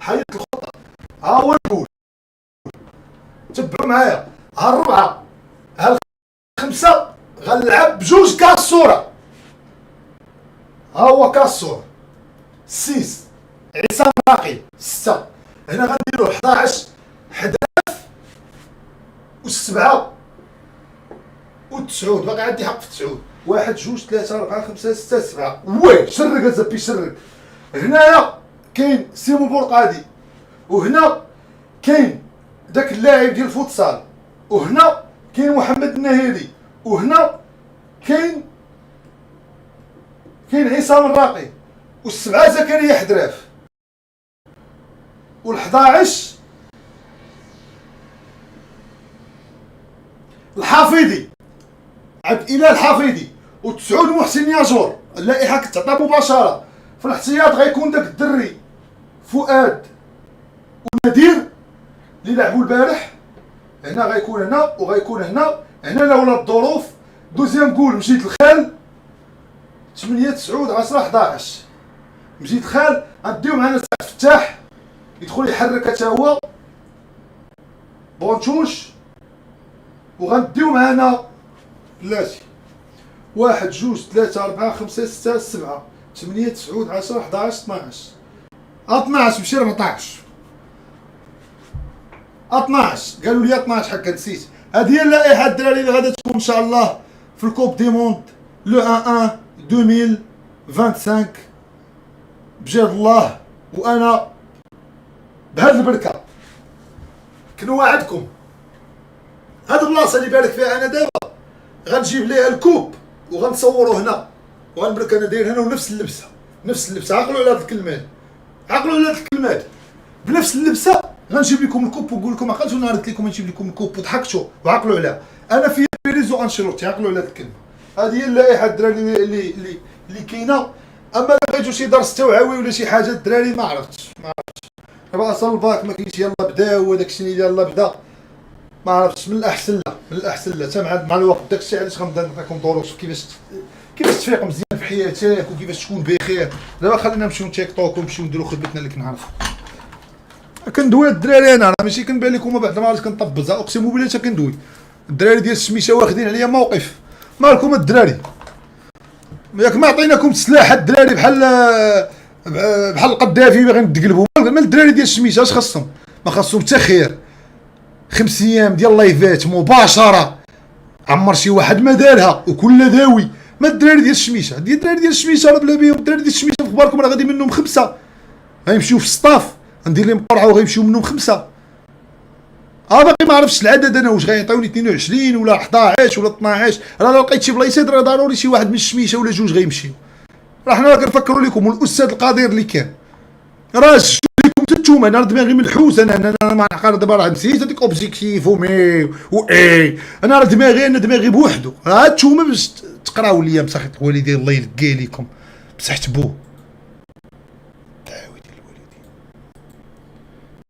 حيد الخطه. ها هو الجول، تبعوا معايا. ها الربعه، ها الخمسه، غنلعب بجوج كاس الصوره. ها هو كاس الصوره. 6 عصام باقي 6. هنا غنديرو 11 حداث و7 و9. باقي عندي حق في 9. 1 2 3 4 5 6 7. وي شرق الزبي شرق. هنايا كاين سيمون بورقادي، وهنا كاين داك اللاعب ديال الفوتسال، وهنا كاين محمد النهيري، وهنا كاين عصام الراقي، والسبعه زكريا حدراف، وال11 الحافظي عبد الاله الحافظي، و9 محسن ياجور. اللائحه كتعطى مباشره. في الاحتياط غيكون داك الدري فؤاد ونادير اللي لعبوا البارح. هنا غيكون هنا وغيكون هنا. هنا لولا الظروف دوزيام جول مشيت لخال 8 9 10 11. مشيت خال غنديو معنا سعد فتاح يدخل يحرك حتى هو بونتوش، وغنديو معنا بلاتي 1 2 3 4 5 6 7 8 9 10 11 12. 12 ماشي 14. 12 قالوا لي 12 حكا نسيت. هذه هي اللائحه الدراري اللي غادا تكون ان شاء الله في الكوب دي موند لو 1 2025 بجد الله. وانا بهاد البركه كنوعدكم هاد البلاصه اللي بارك فيها انا دابا غنجيب ليها الكوب وغنصورو هنا، وغنبرك انا داير هنا ونفس اللبسه. نفس اللبسه. عقلوا على هاد الكلمات، عقلوا على هاد الكلمات. بنفس اللبسه غنجيب لكم الكوب ونقول لكم عقلتوا نهار قلت لكم نجيب لكم الكوب وضحكتوا وعقلوا عليها. انا في بيريز وانشيلوتي. عقلوا على هاد الكلمه. هذه هي اللائحه الدراري اللي كاينه. اما بغيتو شي درس توعوي ولا شي حاجه الدراري ما عرفتش دابا اصل الباك ما كاينش يلاه بداو وداك الشيء اللي يلاه بدا ما عرفتش. من الاحسن لا، من الاحسن لا حتى مع الوقت. داك الشيء علاش غنبدا نعطيكم دروس كيفاش تفيق مزيان في حياتك وكيفاش تكون بخير. دابا خلينا نمشيو نتيك توك ونمشيو نديرو خدمتنا اللي كنعرفو. كندوي الدراري انا ماشي كنبان لكم بعد ما عرفت كنطبزها. اقسم بالله حتى كندوي. الدراري ديال الشميشه واخدين عليا موقف. مالكم الدراري؟ ياك ما عطيناكم السلاح الدراري بحال القذافي باغيين تقلبوا. مال الدراري ديال الشميشه اش خاصهم؟ ما خاصهم حتى خير. 5 ايام ديال لايفات مباشره عمر شي واحد ما دارها وكل داوي. ما الدراري ديال الشميشه الدراري ديال الشميشه راه بلا بيهم. الدراري ديال الشميشه في اخباركم راه غادي منهم 5 غيمشيو في السطاف. غندير لهم قرعه وغيمشيو منهم 5. باقي ما عرفتش العدد انا واش غيعطيوني 22 ولا 11 ولا 12. راه لقيت شي بلايصات راه ضروري شي واحد من الشميشه ولا جوج غيمشيو. راه حنا كنفكروا لكم. والاستاذ القدير اللي كان راه شفتوا لكم نتوما. انا دماغي منحوس. انا ما نعقل دابا راه نسيت هذيك اوبجيكتيف ومي انا راه دماغي بوحدو. راه نتوما باش تقراو ليا بصحه الوالدين الله يلقى لكم بصحه بوه.